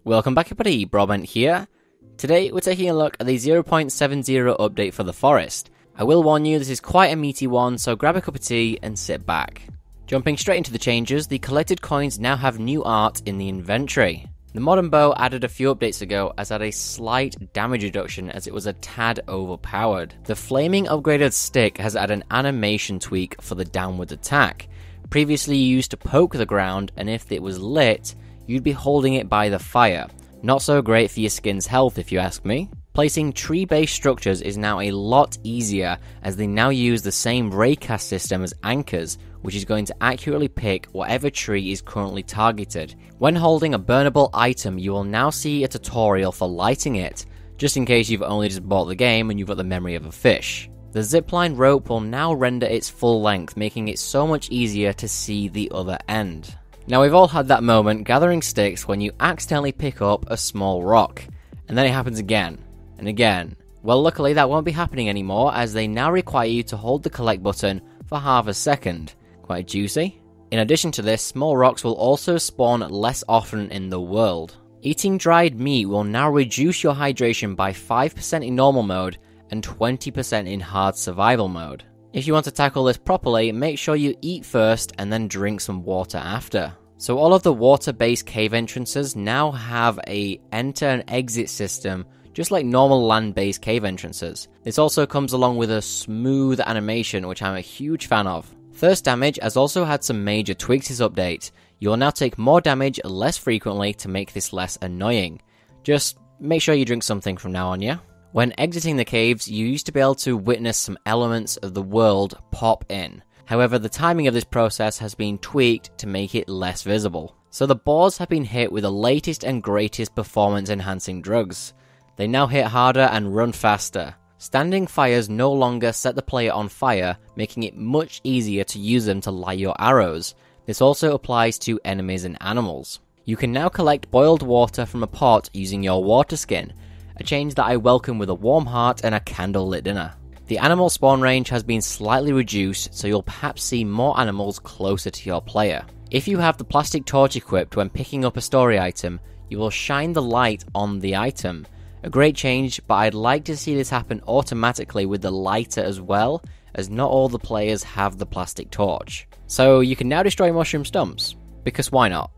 Welcome back everybody, Broadbent here. Today we're taking a look at the 0.70 update for the forest. I will warn you, this is quite a meaty one, so grab a cup of tea and sit back. Jumping straight into the changes, the collected coins now have new art in the inventory. The modern bow added a few updates ago has had a slight damage reduction as it was a tad overpowered. The flaming upgraded stick has had an animation tweak for the downward attack. Previously you used to poke the ground, and if it was lit, you'd be holding it by the fire. Not so great for your skin's health if you ask me. Placing tree-based structures is now a lot easier as they now use the same raycast system as anchors, which is going to accurately pick whatever tree is currently targeted. When holding a burnable item, you will now see a tutorial for lighting it, just in case you've only just bought the game and you've got the memory of a fish. The zipline rope will now render its full length, making it so much easier to see the other end. Now we've all had that moment gathering sticks when you accidentally pick up a small rock, and then it happens again, and again. Well, luckily that won't be happening anymore as they now require you to hold the collect button for half a second. Quite juicy. In addition to this, small rocks will also spawn less often in the world. Eating dried meat will now reduce your hydration by 5% in normal mode and 20% in hard survival mode. If you want to tackle this properly, make sure you eat first and then drink some water after. So all of the water-based cave entrances now have a enter and exit system, just like normal land-based cave entrances. This also comes along with a smooth animation, which I'm a huge fan of. Thirst damage has also had some major tweaks this update. You will now take more damage less frequently to make this less annoying. Just make sure you drink something from now on, yeah? When exiting the caves, you used to be able to witness some elements of the world pop in. However, the timing of this process has been tweaked to make it less visible. So the boars have been hit with the latest and greatest performance enhancing drugs. They now hit harder and run faster. Standing fires no longer set the player on fire, making it much easier to use them to light your arrows. This also applies to enemies and animals. You can now collect boiled water from a pot using your water skin, a change that I welcome with a warm heart and a candlelit dinner. The animal spawn range has been slightly reduced, so you'll perhaps see more animals closer to your player. If you have the plastic torch equipped when picking up a story item, you will shine the light on the item. A great change, but I'd like to see this happen automatically with the lighter as well, as not all the players have the plastic torch. So you can now destroy mushroom stumps, because why not?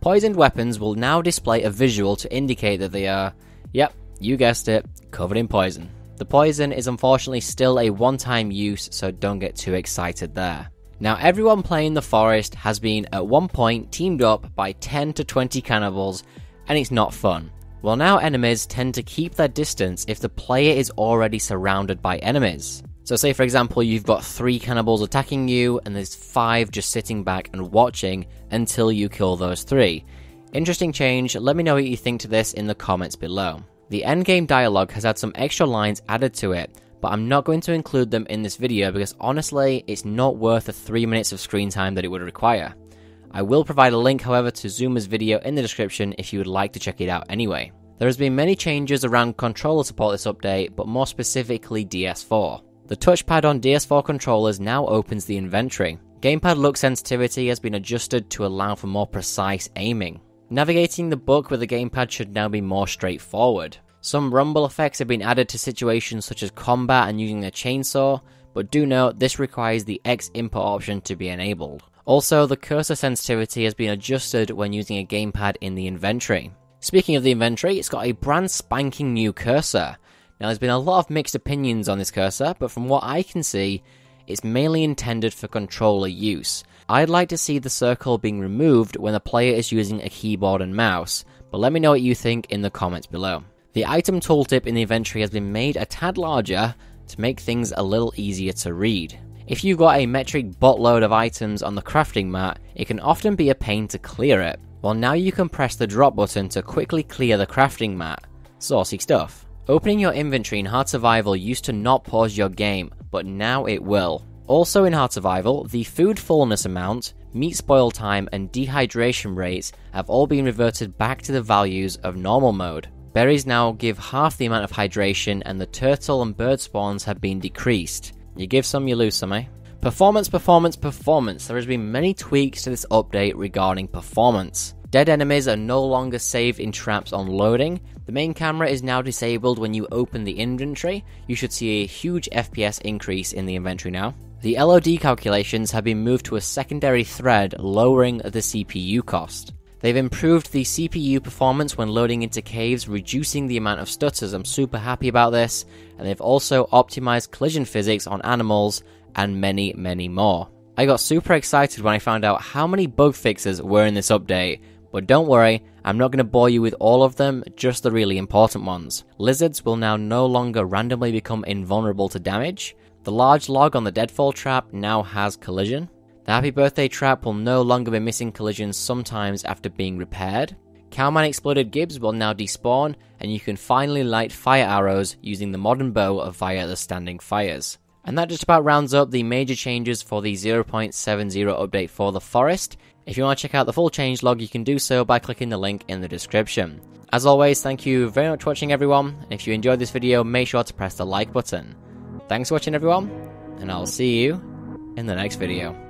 Poisoned weapons will now display a visual to indicate that they are, yep, you guessed it, covered in poison. The poison is unfortunately still a one-time use, so don't get too excited there. Now everyone playing the forest has been at one point teamed up by 10 to 20 cannibals, and it's not fun. Well, now enemies tend to keep their distance if the player is already surrounded by enemies. So say for example you've got 3 cannibals attacking you and there's 5 just sitting back and watching until you kill those 3. Interesting change, let me know what you think to this in the comments below. The endgame dialogue has had some extra lines added to it, but I'm not going to include them in this video because honestly it's not worth the 3 minutes of screen time that it would require. I will provide a link however to Zuma's video in the description if you would like to check it out anyway. There has been many changes around controller support this update, but more specifically DS4. The touchpad on DS4 controllers now opens the inventory. Gamepad look sensitivity has been adjusted to allow for more precise aiming. Navigating the book with the gamepad should now be more straightforward. Some rumble effects have been added to situations such as combat and using a chainsaw, but do note this requires the X input option to be enabled. Also, the cursor sensitivity has been adjusted when using a gamepad in the inventory. Speaking of the inventory, it's got a brand spanking new cursor. Now there's been a lot of mixed opinions on this cursor, but from what I can see, it's mainly intended for controller use. I'd like to see the circle being removed when the player is using a keyboard and mouse, but let me know what you think in the comments below. The item tooltip in the inventory has been made a tad larger to make things a little easier to read. If you've got a metric buttload of items on the crafting mat, it can often be a pain to clear it. Well, now you can press the drop button to quickly clear the crafting mat. Saucy stuff. Opening your inventory in Hard Survival used to not pause your game, but now it will. Also in Hard Survival, the food fullness amount, meat spoil time and dehydration rates have all been reverted back to the values of normal mode. Berries now give half the amount of hydration and the turtle and bird spawns have been decreased. You give some, you lose some, eh? Performance. There has been many tweaks to this update regarding performance. Dead enemies are no longer saved in traps on loading. The main camera is now disabled when you open the inventory. You should see a huge FPS increase in the inventory now. The LOD calculations have been moved to a secondary thread, lowering the CPU cost. They've improved the CPU performance when loading into caves, reducing the amount of stutters. I'm super happy about this. And they've also optimized collision physics on animals and many, many more. I got super excited when I found out how many bug fixes were in this update. But don't worry, I'm not going to bore you with all of them, just the really important ones. Lizards will now no longer randomly become invulnerable to damage. The large log on the deadfall trap now has collision. The happy birthday trap will no longer be missing collisions sometimes after being repaired. Cowman exploded gibs will now despawn, and you can finally light fire arrows using the modern bow via the standing fires. And that just about rounds up the major changes for the 0.70 update for the forest. If you want to check out the full changelog, you can do so by clicking the link in the description. As always, thank you very much for watching, everyone, and if you enjoyed this video, make sure to press the like button. Thanks for watching, everyone, and I'll see you in the next video.